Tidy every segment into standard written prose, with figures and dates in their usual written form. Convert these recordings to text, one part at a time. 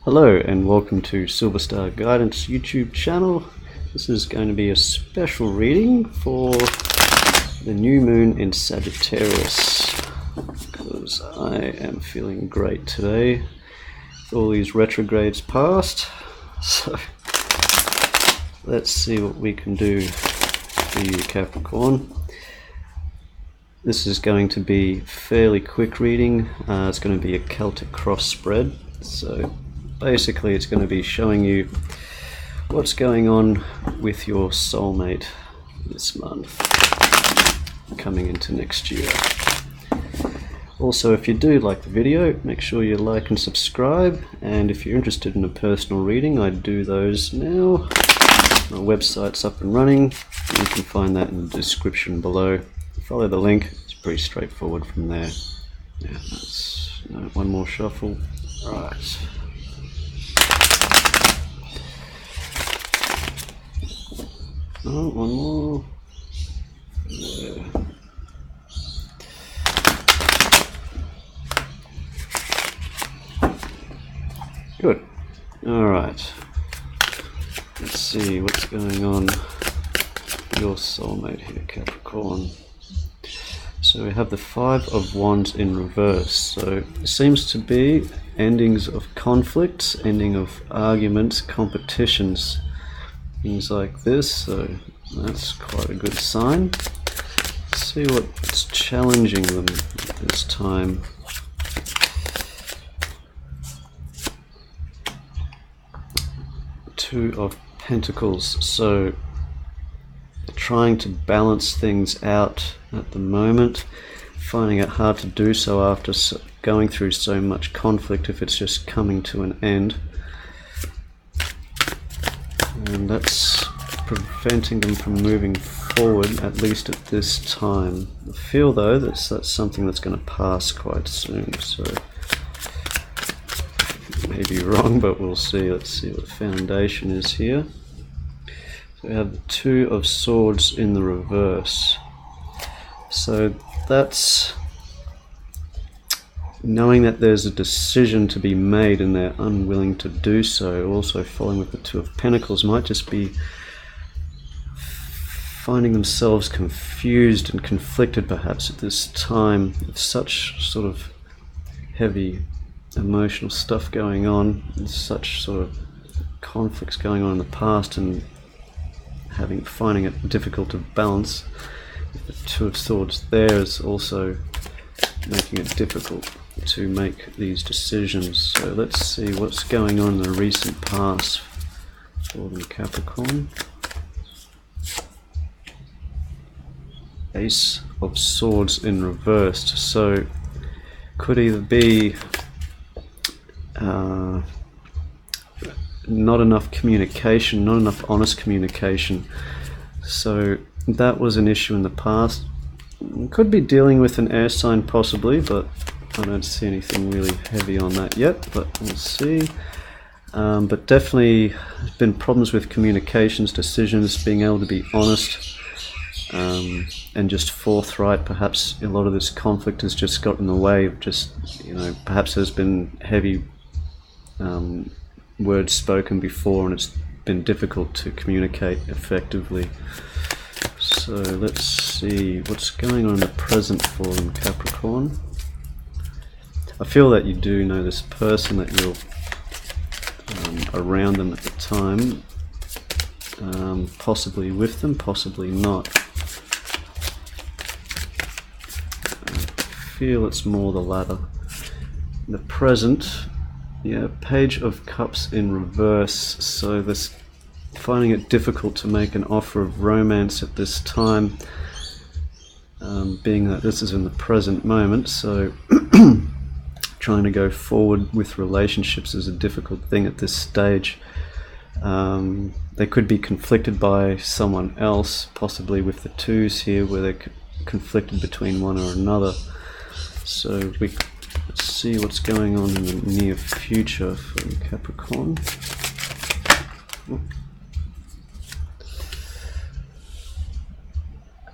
Hello and welcome to Silverstar Guidance YouTube channel. This is going to be a special reading for the new moon in Sagittarius because I am feeling great today with all these retrogrades past. So let's see what we can do for you, Capricorn. This is going to be fairly quick reading. It's going to be a Celtic cross spread. So basically it's going to be showing you what's going on with your soulmate this month coming into next year. Also, if you do like the video, make sure you like and subscribe, and if you're interested in a personal reading, I do those now. My website's up and running. You can find that in the description below. Follow the link. It's pretty straightforward from there. Yeah, that's one more shuffle. Right. Oh, one more. Yeah. Good. Alright. Let's see what's going on with your soulmate here, Capricorn. So we have the Five of Wands in reverse. So it seems to be endings of conflicts, ending of arguments, competitions, things like this, so that's quite a good sign. Let's see what's challenging them at this time. Two of Pentacles, so trying to balance things out at the moment, finding it hard to do so after going through so much conflict if it's just coming to an end. And that's preventing them from moving forward, at least at this time. I feel though that's something that's going to pass quite soon, so maybe wrong, but we'll see. Let's see what the foundation is here. So we have the Two of Swords in the reverse. So that's knowing that there's a decision to be made and they're unwilling to do so. Also following with the Two of Pentacles might just be finding themselves confused and conflicted perhaps at this time with such sort of heavy emotional stuff going on and such sort of conflicts going on in the past, and finding it difficult to balance. The Two of Swords there is also making it difficult to make these decisions. So let's see what's going on in the recent past for them, Capricorn. Ace of Swords in reversed. So could either be not enough communication, not enough honest communication. So that was an issue in the past. Could be dealing with an air sign possibly, but I don't see anything really heavy on that yet, but we'll see. But definitely there's been problems with communications, decisions, being able to be honest, and just forthright. Perhaps a lot of this conflict has just got in the way of just, perhaps there's been heavy words spoken before and it's been difficult to communicate effectively. So let's see what's going on in the present for them, Capricorn. I feel that you do know this person, that you're around them at the time, possibly with them, possibly not. I feel it's more the latter. In the present, yeah, Page of Cups in reverse, so this finding it difficult to make an offer of romance at this time, being that this is in the present moment, so trying to go forward with relationships is a difficult thing at this stage. They could be conflicted by someone else, possibly with the twos here, where they're conflicted between one or another. So let's see what's going on in the near future for Capricorn.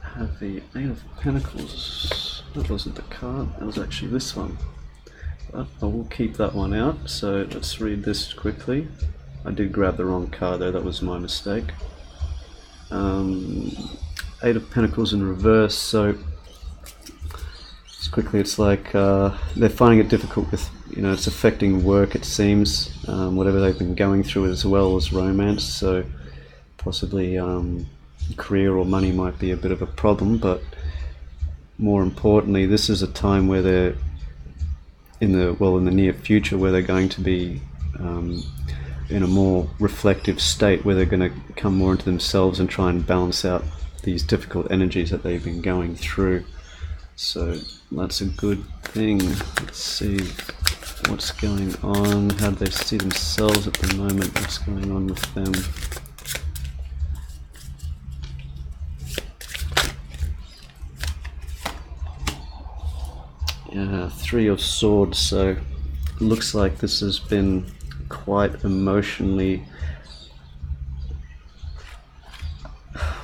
I have the Eight of Pentacles. That wasn't the card, that was actually this one. but I will keep that one out. So let's read this quickly. I did grab the wrong card though, that was my mistake. Eight of Pentacles in reverse, so just quickly, it's like they're finding it difficult with, it's affecting work, it seems, whatever they've been going through, as well as romance. So possibly career or money might be a bit of a problem, but more importantly, this is a time where they're in the near future, where they're going to be in a more reflective state, where they're going to come more into themselves and try and balance out these difficult energies that they've been going through. So that's a good thing. Let's see what's going on. How do they see themselves at the moment? What's going on with them? Yeah, Three of Swords. So it looks like this has been quite emotionally,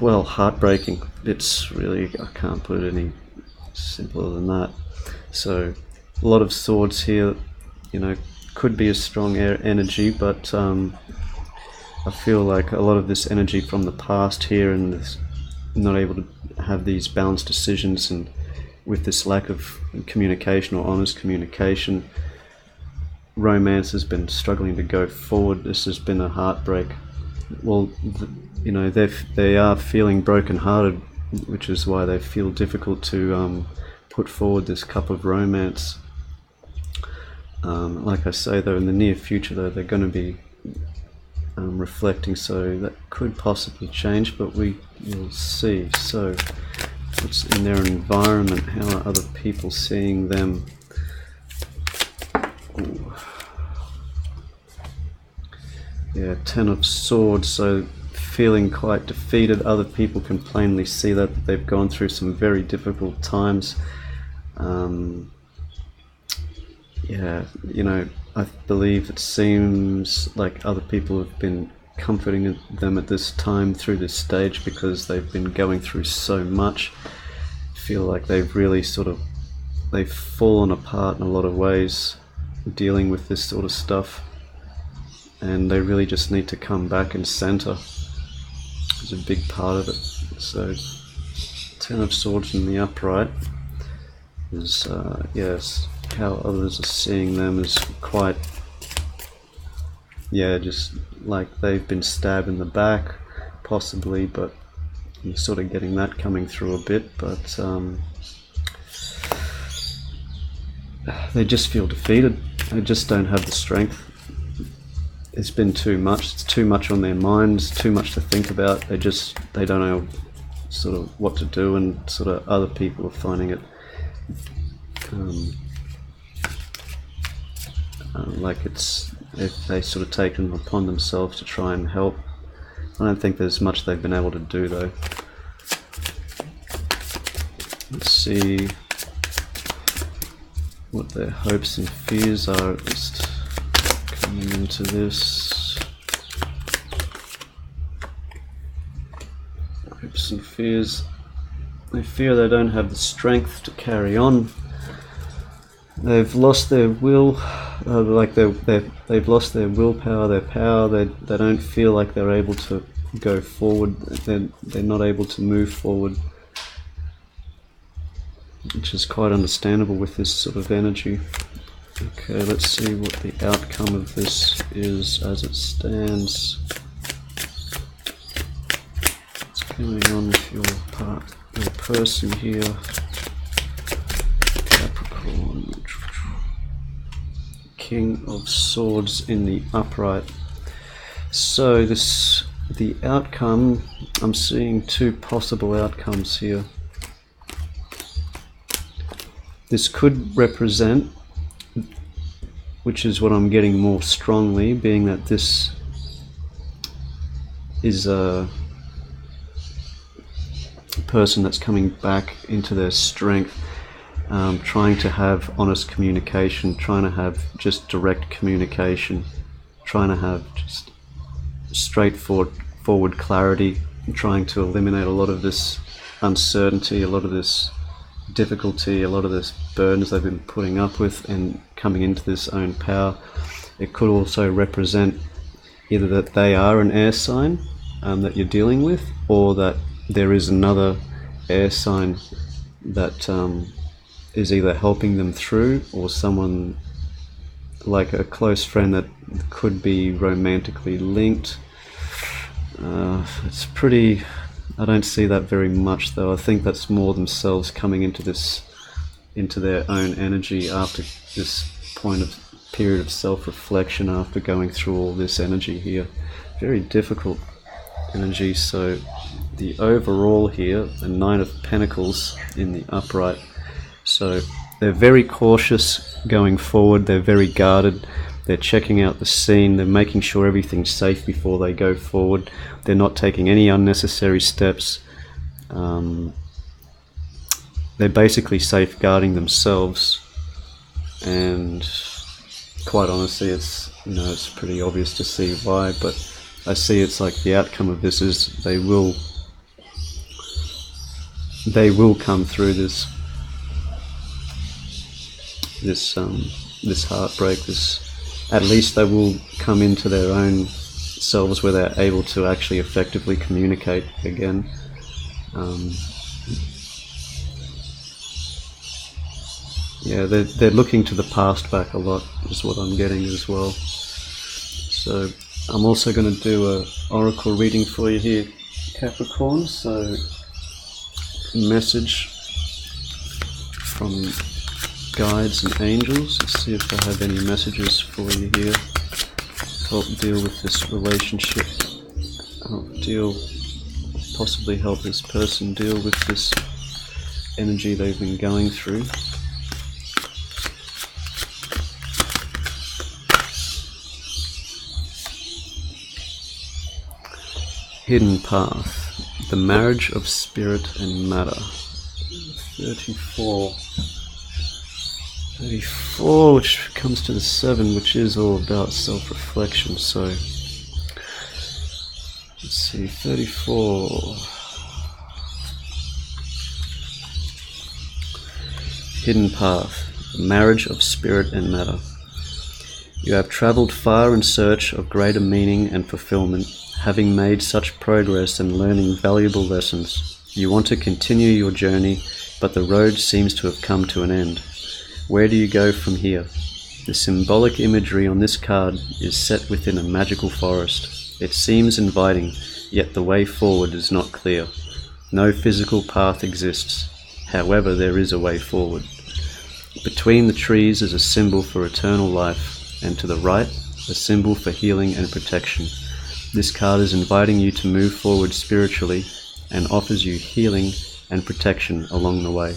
well, heartbreaking. It's really, I can't put it any simpler than that. So a lot of swords here, could be a strong air energy, but I feel like a lot of this energy from the past here, and this not able to have these balanced decisions, and with this lack of communication or honest communication, romance has been struggling to go forward. This has been a heartbreak. Well, they are feeling brokenhearted, which is why they feel difficult to put forward this cup of romance. Like I say though, in the near future though, they're going to be reflecting, so that could possibly change, but we will see. So what's in their environment? How are other people seeing them? Ooh. Yeah, Ten of Swords, so feeling quite defeated. Other people can plainly see that they've gone through some very difficult times. Yeah, I believe it seems like other people have been comforting them at this time through this stage, because they've been going through so much. I feel like they've really they've fallen apart in a lot of ways dealing with this sort of stuff, and they really just need to come back and center. It's a big part of it. So Ten of Swords in the upright is yes, how others are seeing them is quite, just like they've been stabbed in the back possibly, but you're sort of getting that coming through a bit. But they just feel defeated. They just don't have the strength. It's been too much. It's too much on their minds, too much to think about. They don't know sort of what to do, and sort of other people are finding it like if they sort of taken upon themselves to try and help. I don't think there's much they've been able to do though. Let's see what their hopes and fears are, at least coming into this. Hopes and fears. They fear they don't have the strength to carry on. They've lost their will, they've lost their willpower, their power. They don't feel like they're able to go forward. They're not able to move forward, which is quite understandable with this sort of energy. Okay, let's see what the outcome of this is as it stands. What's going on with your person here? Capricorn. King of Swords in the upright. So the outcome, I'm seeing two possible outcomes here. This could represent, which is what I'm getting more strongly, being that this is a person that's coming back into their strength, trying to have honest communication, trying to have just direct communication, trying to have just straightforward clarity, trying to eliminate a lot of this uncertainty, a lot of this difficulty, a lot of this burdens they've been putting up with and coming into this own power. It could also represent either that they are an air sign that you're dealing with, or that there is another air sign that is either helping them through, or someone like a close friend that could be romantically linked. It's pretty, I don't see that very much though. I think that's more themselves coming into this, into their own energy after this period of self-reflection, after going through all this energy here. Very difficult energy. So the overall here, the Nine of Pentacles in the upright. So they're very cautious going forward, they're very guarded, they're checking out the scene, they're making sure everything's safe before they go forward, they're not taking any unnecessary steps. They're basically safeguarding themselves, and quite honestly it's, you know, it's pretty obvious to see why, but I see it's like the outcome of this is they will come through this heartbreak, at least they will come into their own selves where they're able to actually effectively communicate again. Yeah, they're looking to the past back a lot, is what I'm getting as well. So I'm also going to do a oracle reading for you here, Capricorn. So message from guides and angels. Let's see if I have any messages for you here. Help deal with this relationship. Possibly help this person deal with this energy they've been going through. Hidden path. The marriage of spirit and matter. 34, which comes to the 7, which is all about self-reflection. So let's see, 34. Hidden path, the marriage of spirit and matter. You have traveled far in search of greater meaning and fulfillment, having made such progress and learning valuable lessons. You want to continue your journey, but the road seems to have come to an end. Where do you go from here? The symbolic imagery on this card is set within a magical forest. It seems inviting, yet the way forward is not clear. No physical path exists. However, there is a way forward. Between the trees is a symbol for eternal life, and to the right, a symbol for healing and protection. This card is inviting you to move forward spiritually and offers you healing and protection along the way.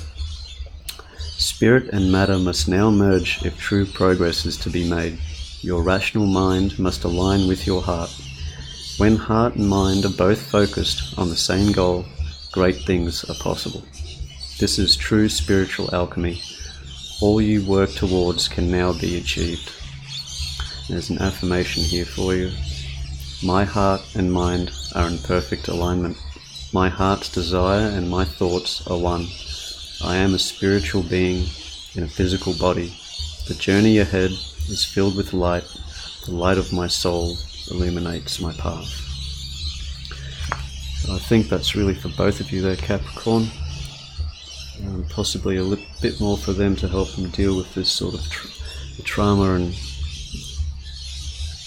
Spirit and matter must now merge if true progress is to be made. Your rational mind must align with your heart. When heart and mind are both focused on the same goal, great things are possible. This is true spiritual alchemy. All you work towards can now be achieved. There's an affirmation here for you. My heart and mind are in perfect alignment. My heart's desire and my thoughts are one. I am a spiritual being in a physical body. The journey ahead is filled with light. The light of my soul illuminates my path. So I think that's really for both of you there, Capricorn. Possibly a bit more for them to help them deal with this sort of trauma and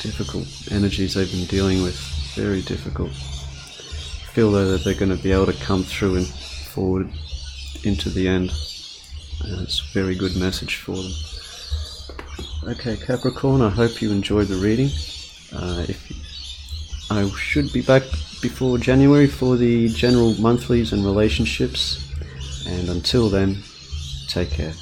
difficult energies they've been dealing with. Very difficult. I feel though that they're going to be able to come through and forward into the end. It's a very good message for them. Okay, Capricorn, I hope you enjoyed the reading. I should be back before January for the general monthlies and relationships. And until then, take care.